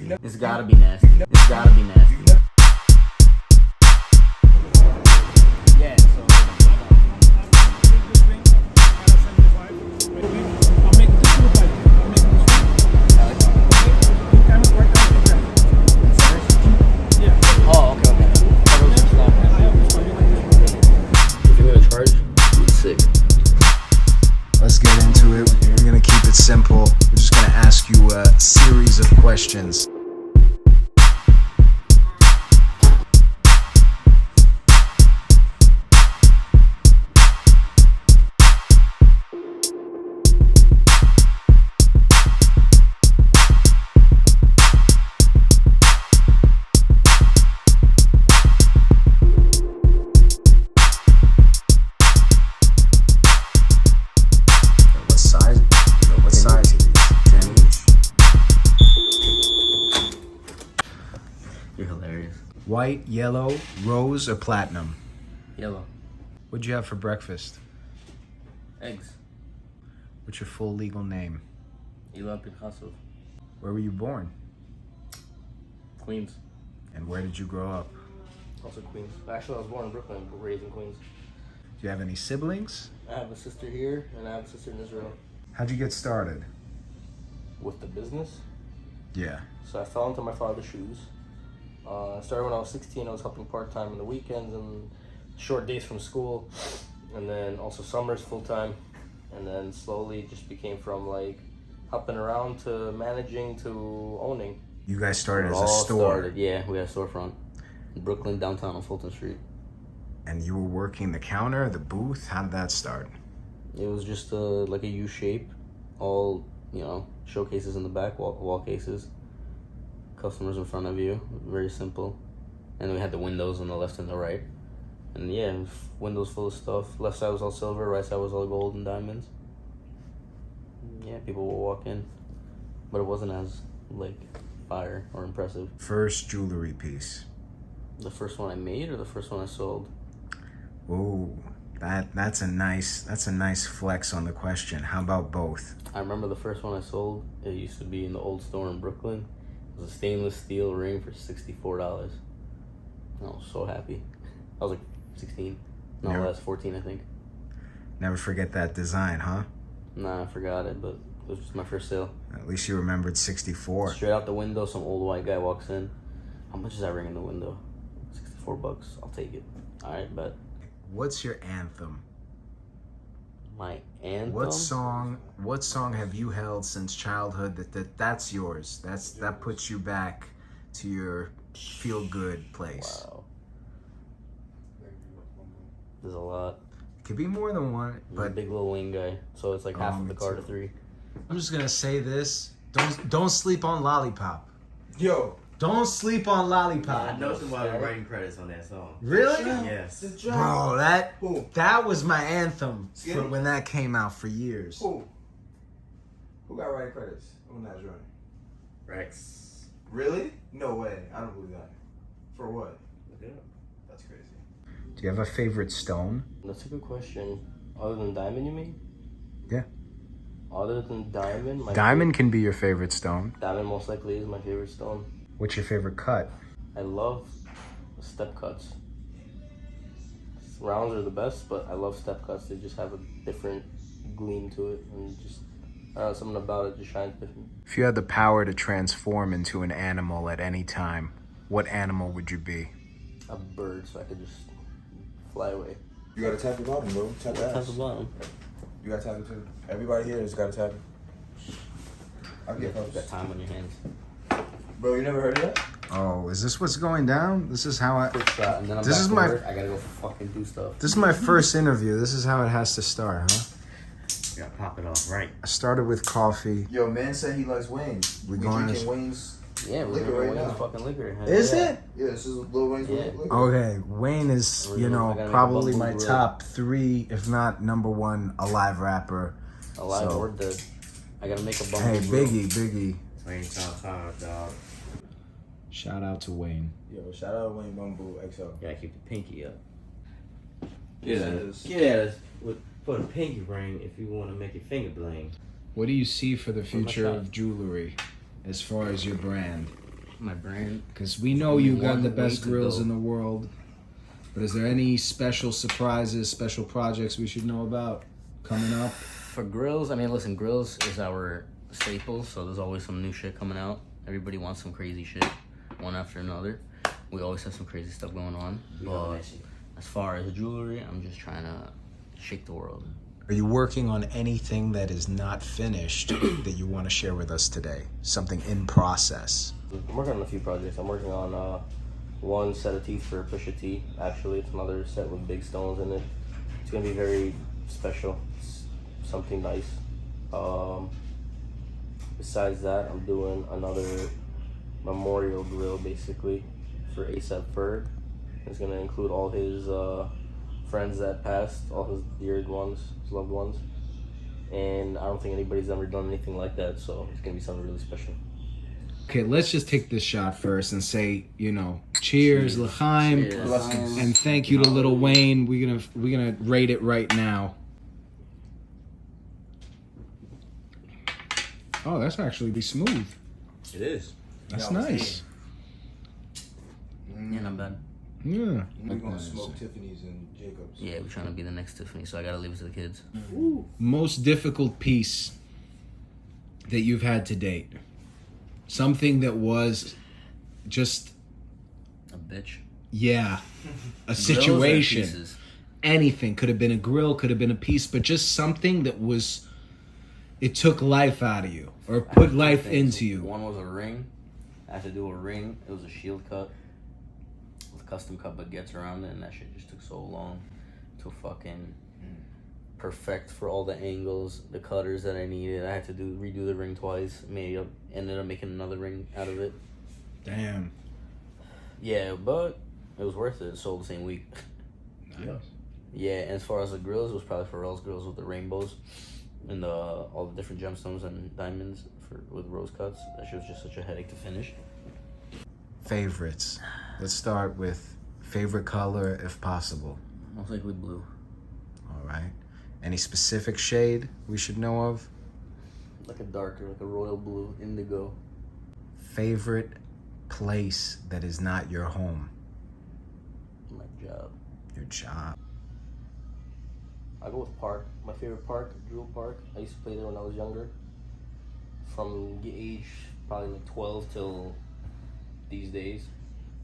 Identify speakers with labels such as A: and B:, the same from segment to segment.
A: nasty.
B: It's gotta be nasty. It's gotta be nasty. Yeah, so. Oh, okay. If you're gonna charge, it's sick.
C: Let's get into it. We're gonna keep it simple. We're just gonna ask you a series of questions. What size are these? 10 each?
B: You're hilarious.
C: White, yellow, rose, or platinum?
B: Yellow.
C: What'd you have for breakfast?
B: Eggs.
C: What's your full legal name?
B: Elan Jewelry.
C: Where were you born?
B: Queens.
C: And where did you grow up?
B: Also Queens. Actually, I was born in Brooklyn, but raised in Queens.
C: Do you have any siblings?
B: I have a sister here, and I have a sister in Israel.
C: How'd you get started?
B: With the business?
C: Yeah.
B: So I fell into my father's shoes. I started when I was 16. I was helping part-time on the weekends and short days from school. And then also summers full-time. And then slowly just became from like helping around to managing to owning.
C: You guys started as a
B: All
C: store.
B: started, yeah, we had a storefront in Brooklyn, downtown on Fulton Street.
C: And you were working the counter, the booth? How did that start?
B: It was just like a U shape, all, showcases in the back, wall cases, customers in front of you, very simple. And we had the windows on the left and the right. And yeah, it was windows full of stuff. Left side was all silver, right side was all gold and diamonds. Yeah, people would walk in, but it wasn't as like fire or impressive.
C: First jewelry piece.
B: The first one I made or the first one I sold?
C: Ooh, that's a nice flex on the question. How about both?
B: I remember the first one I sold. It used to be in the old store in Brooklyn. It was a stainless steel ring for $64. I was so happy. I was like 16. No, I was 14, I think.
C: Never forget that design, huh?
B: Nah, I forgot it, but it was just my first sale.
C: At least you remembered 64.
B: Straight out the window, some old white guy walks in. How much is that ring in the window? $64. I'll take it. All right, bet.
C: What's your anthem?
B: My anthem?
C: What song have you held since childhood that's yours? That puts you back to your feel good place.
B: Wow. There's a lot.
C: Could be more than one,
B: I'm a
C: but
B: big Lil Wayne guy, so it's like half of the car to three.
C: I'm just gonna say this: don't sleep on Lollipop.
A: Yo.
C: Don't sleep on Lollipop.
D: I know somebody writing credits on that song.
C: Really?
D: Yes.
C: Bro, that was my anthem for when that came out for years.
A: Who got writing credits on that joint?
D: Rex.
A: Really? No way. I don't believe that. For what?
D: Yeah.
A: That's crazy.
C: Do you have a favorite stone?
B: That's a good question. Other than diamond, you mean?
C: Yeah.
B: Other than diamond,
C: Diamond can be your favorite stone.
B: Diamond most likely is my favorite stone.
C: What's your favorite cut?
B: I love step cuts. Rounds are the best, but I love step cuts. They just have a different gleam to it, and just something about it just shines different.
C: If you had the power to transform into an animal at any time, what animal would you be?
B: A bird, so I could just fly away.
A: You gotta tap your bottom, bro. Tap the
B: Tap
A: ass.
B: the bottom.
A: You gotta tap it too. Everybody here has gotta tap it. I'll get
B: You
A: close.
B: got time on your hands.
A: Bro, you never heard of that?
C: Oh, is this what's going down? This is how
B: Quick shot, and then I'm
C: This
B: back
C: is
B: to
C: my-
B: work. I gotta go fucking do stuff.
C: This is my first interview. This is how it has to start, huh?
D: You gotta pop it off right.
C: I started with coffee.
A: Yo, man said he likes wings.
C: We
A: We
C: going
A: drinking
C: to-
A: wings.
B: Yeah, we're
A: Liquor
B: drinking
A: right
B: Wayne's
A: now.
B: fucking liquor. Hell
C: Is
B: yeah.
C: it?
A: Yeah, this is Lil Wayne's
B: Yeah.
A: liquor.
C: Okay, Wayne is,
B: We're gonna make a
C: probably
B: bumble
C: my
B: grill.
C: top 3, if not number 1, alive rapper.
B: Alive
C: So-
B: or dead. I gotta make a bumble
C: Hey,
B: grill.
C: Biggie.
D: Wayne time, dog.
C: Shout out to Wayne.
A: Yo, shout out Wayne Bumble XL.
D: You gotta keep the pinky up.
A: Yes,
D: Yeah,
A: it is.
D: yeah. Put a pinky ring if you want to make your finger bling.
C: What do you see for the
B: my
C: future
B: shot?
C: of jewelry as far as your brand?
B: My brand.
C: Because we know you got
B: One
C: the best
B: way to
C: grills
B: go.
C: in the world. But is there any special surprises, special projects we should know about coming up?
B: For Grillz, I mean, listen, Grillz is our staple, so there's always some new shit coming out. Everybody wants some crazy shit, one after another. We always have some crazy stuff going on. But as far as jewelry, I'm just trying to shake the world.
C: Are you working on anything that is not finished that you want to share with us today? Something in process?
E: I'm working on a few projects. I'm working on one set of teeth for Pusha T. Actually, it's another set with big stones in it. It's gonna be very special. It's something nice. Besides that, I'm doing another memorial grill basically for A$AP Ferg. It's gonna include all his friends that passed, all his dear ones, his loved ones. And I don't think anybody's ever done anything like that, so it's gonna be something really special.
C: Okay, let's just take this shot first and say, cheers, L'chaim,
B: Cheers.
C: and thank you to Lil Wayne. We're gonna rate it right now. Oh, that's actually be smooth.
D: It is.
C: That's nice.
B: Yeah, not bad.
C: Yeah.
A: We're gonna smoke Tiffany's and Jacobs.
B: Yeah, we're trying to be the next Tiffany, so I gotta leave it to the kids.
C: Most difficult piece that you've had to date? Something that was just,
B: A bitch.
C: yeah, a
B: Grills or
C: situation.
B: pieces?
C: Anything. Could have been a grill, could have been a piece, but just something that was, it took life out of you or put life
B: Things.
C: into you.
B: One was a ring. I had to do a ring. It was a shield cut with custom cut baguettes around it, and that shit just took so long to fucking perfect for all the angles, the cutters that I needed. I had to redo the ring twice. Ended up making another ring out of it.
C: Damn.
B: Yeah, but it was worth it. It sold the same week.
C: Nice.
B: Yeah, and as far as the grills, it was probably Pharrell's grills with the rainbows and all the different gemstones and diamonds with rose cuts. That shit was just such a headache to finish.
C: Favorites. Let's start with favorite color if possible.
B: Most likely blue.
C: All right. Any specific shade we should know of?
B: Like a darker, like a royal blue, indigo.
C: Favorite place that is not your home?
B: My job.
C: Your job.
E: I go with park. My favorite park, Jewel Park. I used to play there when I was younger. From the age probably like 12 till these days.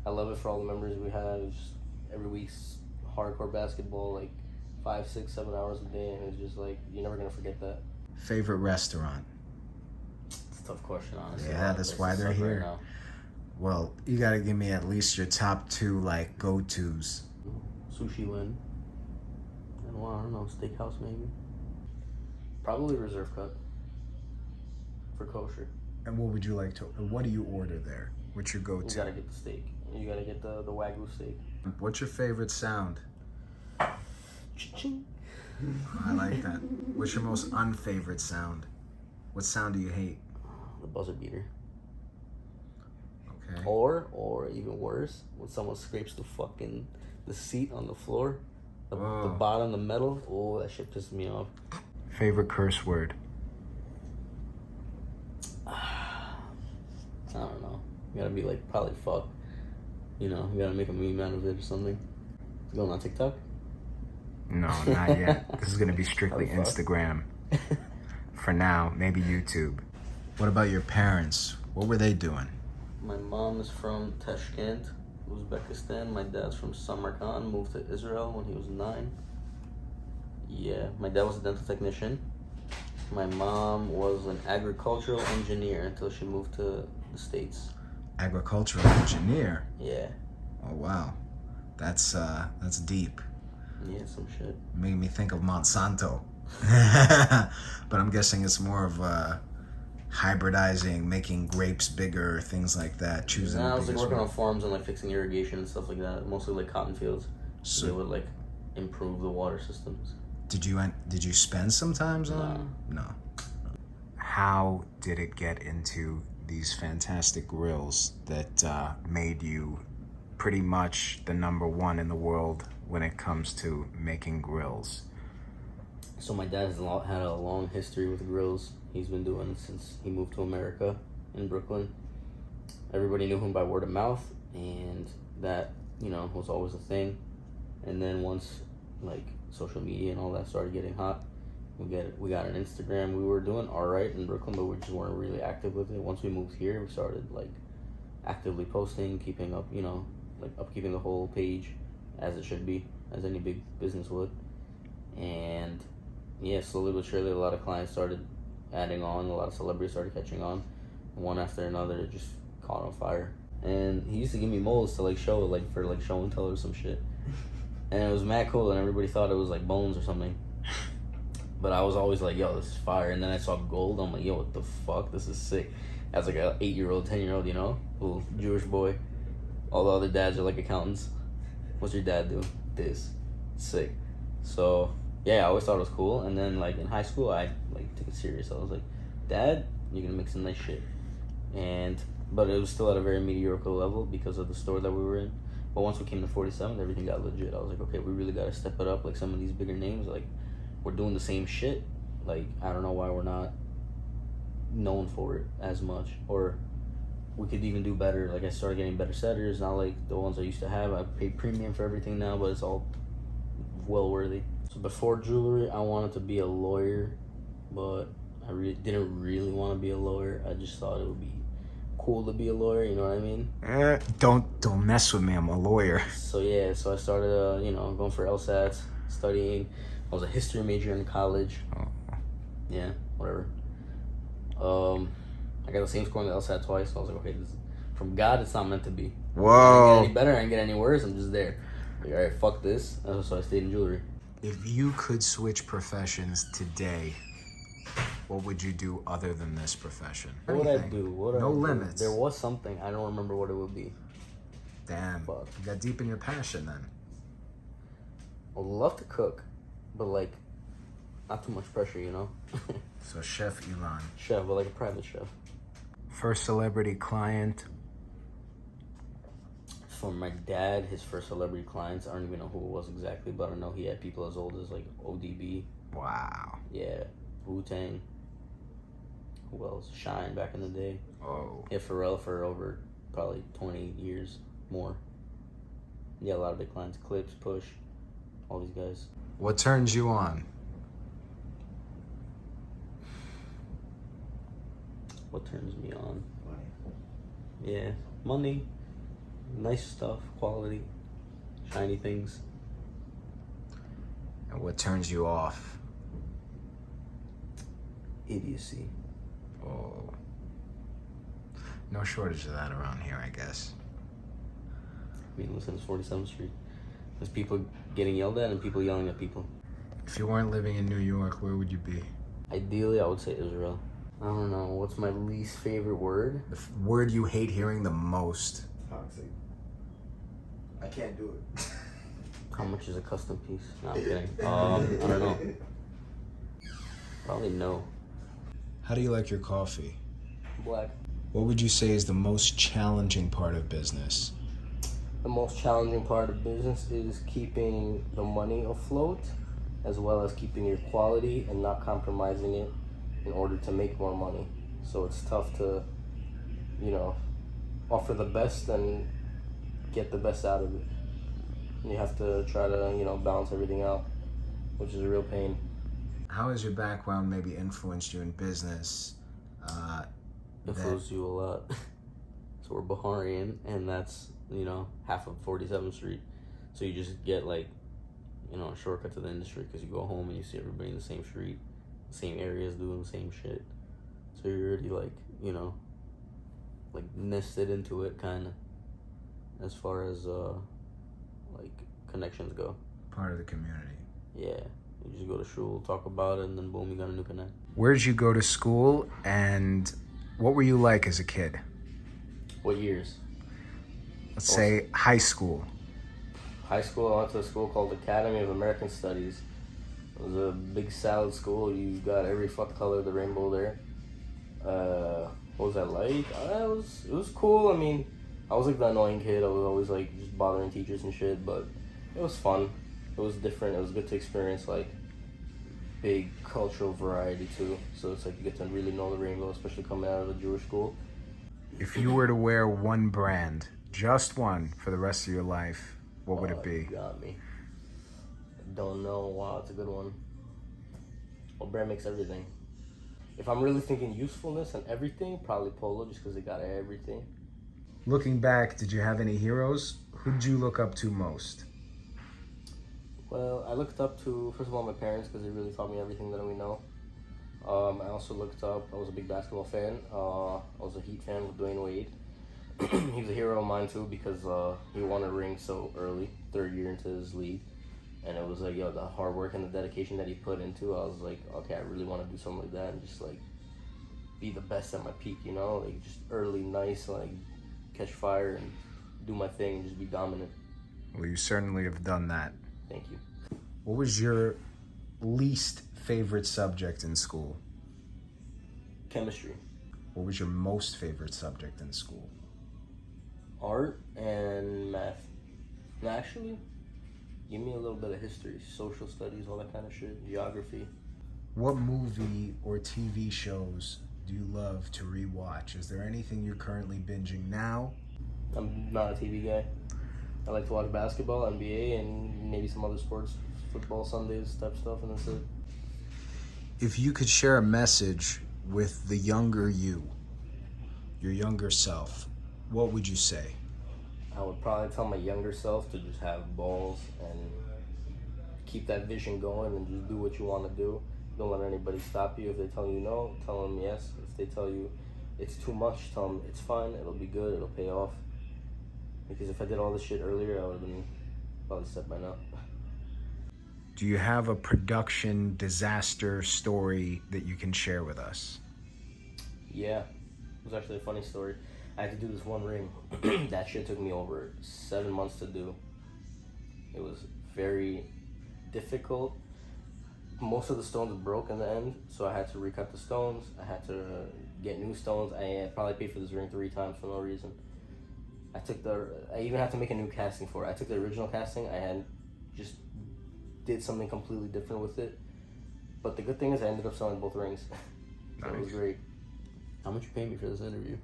E: I love it for all the memories we have. It's just every week's hardcore basketball, like 5, 6, 7 hours a day, and it's just like you're never gonna forget that.
C: Favorite restaurant?
B: It's a tough question, honestly.
C: Yeah, that's why they're here.
B: now.
C: Well, you gotta give me at least your top 2 like go-tos.
B: Sushi Lin. And well, I don't know, steakhouse maybe. Probably Reserve Cut. For kosher.
C: And what would you like to? What do you order there? What's your
E: You
C: go-to?
E: gotta get the steak. You gotta get the Wagyu steak.
C: What's your favorite sound?
B: Cha-ching.
C: I like that. What's your most unfavorite sound? What sound do you hate?
B: The buzzer beater.
C: Okay.
B: Or even worse, when someone scrapes the seat on the floor, the
C: Whoa.
B: bottom, the metal. Oh, that shit pisses me off.
C: Favorite curse word?
B: I don't know. You gotta be like probably fuck. You gotta make a meme out of it or something. It's going on TikTok.
C: No, not yet. This is gonna be strictly
B: Oh, fuck.
C: Instagram. For now, maybe YouTube. What about your parents? What were they doing?
B: My mom is from Tashkent, Uzbekistan. My dad's from Samarkand. Moved to Israel when he was 9. Yeah, my dad was a dental technician. My mom was an agricultural engineer until she moved to the States.
C: Agricultural engineer.
B: Yeah,
C: Oh wow, that's deep.
B: yeah, some shit.
C: Made me think of Monsanto. But I'm guessing it's more of hybridizing, making grapes bigger, things like that. Choosing.
B: I
C: the
B: was like
C: biggest
B: working
C: one.
B: on farms and like fixing irrigation and stuff like that. Mostly like cotton fields. So they
C: So,
B: would like improve the water systems.
C: did you spend some times on? No. How did it get into these fantastic grills that made you pretty much the #1 in the world when it comes to making grills?
B: So my dad has had a long history with Grillz. He's been doing it since he moved to America in Brooklyn. everybody knew him by word of mouth, and that, you know, was always a thing. And then once, like, social media and all that started getting hot, we got an Instagram. We were doing all right in Brooklyn, but we just weren't really active with it. Once we moved here, we started, like, actively posting, keeping up, you know, like, upkeeping the whole page as it should be, as any big business would. And yeah, slowly but surely, a lot of clients started adding on. A lot of celebrities started catching on. One after another, it just caught on fire. And he used to give me molds to, like, show, like, for, like, show and tell or some shit. And it was mad cool, and everybody thought it was, like, bones or something. But I was always like, yo, this is fire. And then I saw gold. I'm like, yo, what the fuck? This is sick. As like a 8-year-old, 10-year-old, you know, little Jewish boy. All the other dads are like accountants. What's your dad do? This. Sick. So yeah, I always thought it was cool. And then like in high school, I like took it serious. I was like, Dad, you're gonna make some nice shit. But it was still at a very mediocre level because of the store that we were in. But once we came to 47th, everything got legit. I was like, okay, we really gotta step it up. Like some of these bigger names, like, we're doing the same shit. Like, I don't know why we're not known for it as much, or we could even do better. Like, I started getting better setters, not like the ones I used to have. I pay premium for everything now, but it's all well worthy. So before jewelry, I wanted to be a lawyer, but I didn't really want to be a lawyer. I just thought it would be cool to be a lawyer, you know what I mean?
C: Don't mess with me, I'm a lawyer.
B: So yeah, so I started you know, going for LSATs, studying. I was a history major in college.
C: Oh.
B: Yeah, whatever. I got the same score on the LSAT twice, so I was like, okay, this is, from God, it's not meant to be.
C: Whoa.
B: I didn't get any better, I didn't get any worse, I'm just there. Like, alright, fuck this. So I stayed in jewelry.
C: If you could switch professions today, what would you do other than this profession?
B: What would I
C: Anything.
B: do? What would
C: No
B: I do?
C: limits.
B: There was something, I don't remember what it would be.
C: Damn,
B: Fuck.
C: you got deep in your passion then.
B: I would love to cook, but like, not too much pressure, you know?
C: So Chef Elan.
B: Chef, but like a private chef.
C: First celebrity client.
B: For my dad, his first celebrity clients, I don't even know who it was exactly, but I know he had people as old as like ODB.
C: Wow.
B: Yeah, Wu-Tang. Who else? Shine back in the day.
C: Oh.
B: Yeah, Pharrell for over probably 20 years more. Yeah, a lot of big clients. Clips, Push, all these guys.
C: What turns you on?
B: What turns me on? Yeah, money, nice stuff, quality, shiny things.
C: And what turns you off?
B: Idiocy.
C: Oh. No shortage of that around here, I guess.
B: I mean, listen, it's 47th Street. There's people getting yelled at and people yelling at people.
C: If you weren't living in New York, where would you be?
B: Ideally, I would say Israel. I don't know. What's my least favorite word?
C: The word you hate hearing the most.
A: Toxic. I can't do it.
B: How much is a custom piece? No, I'm kidding. I don't know. Probably no.
C: How do you like your coffee?
B: Black.
C: What would you say is the most challenging part of business?
E: The most challenging part of business is keeping the money afloat, as well as keeping your quality and not compromising it in order to make more money. So it's tough to, you know, offer the best and get the best out of it. And you have to try to, you know, balance everything out, which is a real pain.
C: How has your background maybe influenced you in business?
B: Influenced you a lot. So we're Baharian, and that's, you know, half of 47th Street. So you just get like, you know, a shortcut to the industry because you go home and you see everybody in the same street, the same areas doing the same shit. So you're already like, you know, like nested into it kind of, as far as like connections go.
C: Part of the community.
B: Yeah, you just go to shul, talk about it, and then boom, you got a new connect.
C: Where did you go to school, and what were you like as a kid?
B: What years?
C: Let's say high school.
E: High school, I went to a school called Academy of American Studies. It was a big salad school. You got every fuck color of the rainbow there. What was that like? It was cool. I mean, I was like the annoying kid. I was always like just bothering teachers and shit, but it was fun. It was different. It was good to experience like big cultural variety too. So it's like you get to really know the rainbow, especially coming out of a Jewish school.
C: If you were to wear one brand, just one, for the rest of your life, what would it be?
E: You got me. I don't know. Wow, it's a good one. What brand makes everything? If I'm really thinking usefulness and everything, probably Polo, just because they got everything.
C: Looking back, did you have any heroes? Who did you look up to most?
E: Well, I looked up to, first of all, my parents, because they really taught me everything that we know. I also looked up, I was a big basketball fan. I was a Heat fan with Dwayne Wade. He was a hero of mine too, because he won a ring so early, 3rd year into his league. And it was like, yo, the hard work and the dedication that he put into, I was like, okay, I really want to do something like that and just like be the best at my peak, you know? Like just early, nice, like catch fire and do my thing and just be dominant.
C: Well, you certainly have done that.
E: Thank you.
C: What was your least favorite subject in school?
E: Chemistry.
C: What was your most favorite subject in school?
E: Art and math. No, actually, give me a little bit of history, social studies, all that kind of shit, geography.
C: What movie or TV shows do you love to rewatch? Is there anything you're currently binging now?
E: I'm not a TV guy. I like to watch basketball, NBA, and maybe some other sports, football Sundays type stuff, and that's it.
C: If you could share a message with the younger you, your younger self, what would you say?
E: I would probably tell my younger self to just have balls and keep that vision going and just do what you want to do. Don't let anybody stop you. If they tell you no, tell them yes. If they tell you it's too much, tell them it's fine, it'll be good, it'll pay off. Because if I did all this shit earlier, I would have been probably set by now.
C: Do you have a production disaster story that you can share with us?
E: Yeah, it was actually a funny story. I had to do this one ring. That shit took me over 7 months to do. It was very difficult. Most of the stones broke in the end, so I had to recut the stones. I had to get new stones. I probably paid for this ring 3 times for no reason. I even had to make a new casting for it. I took the original casting, I had just did something completely different with it. But the good thing is I ended up selling both rings. So
C: Nice.
E: It was great.
B: How much you pay me for this interview?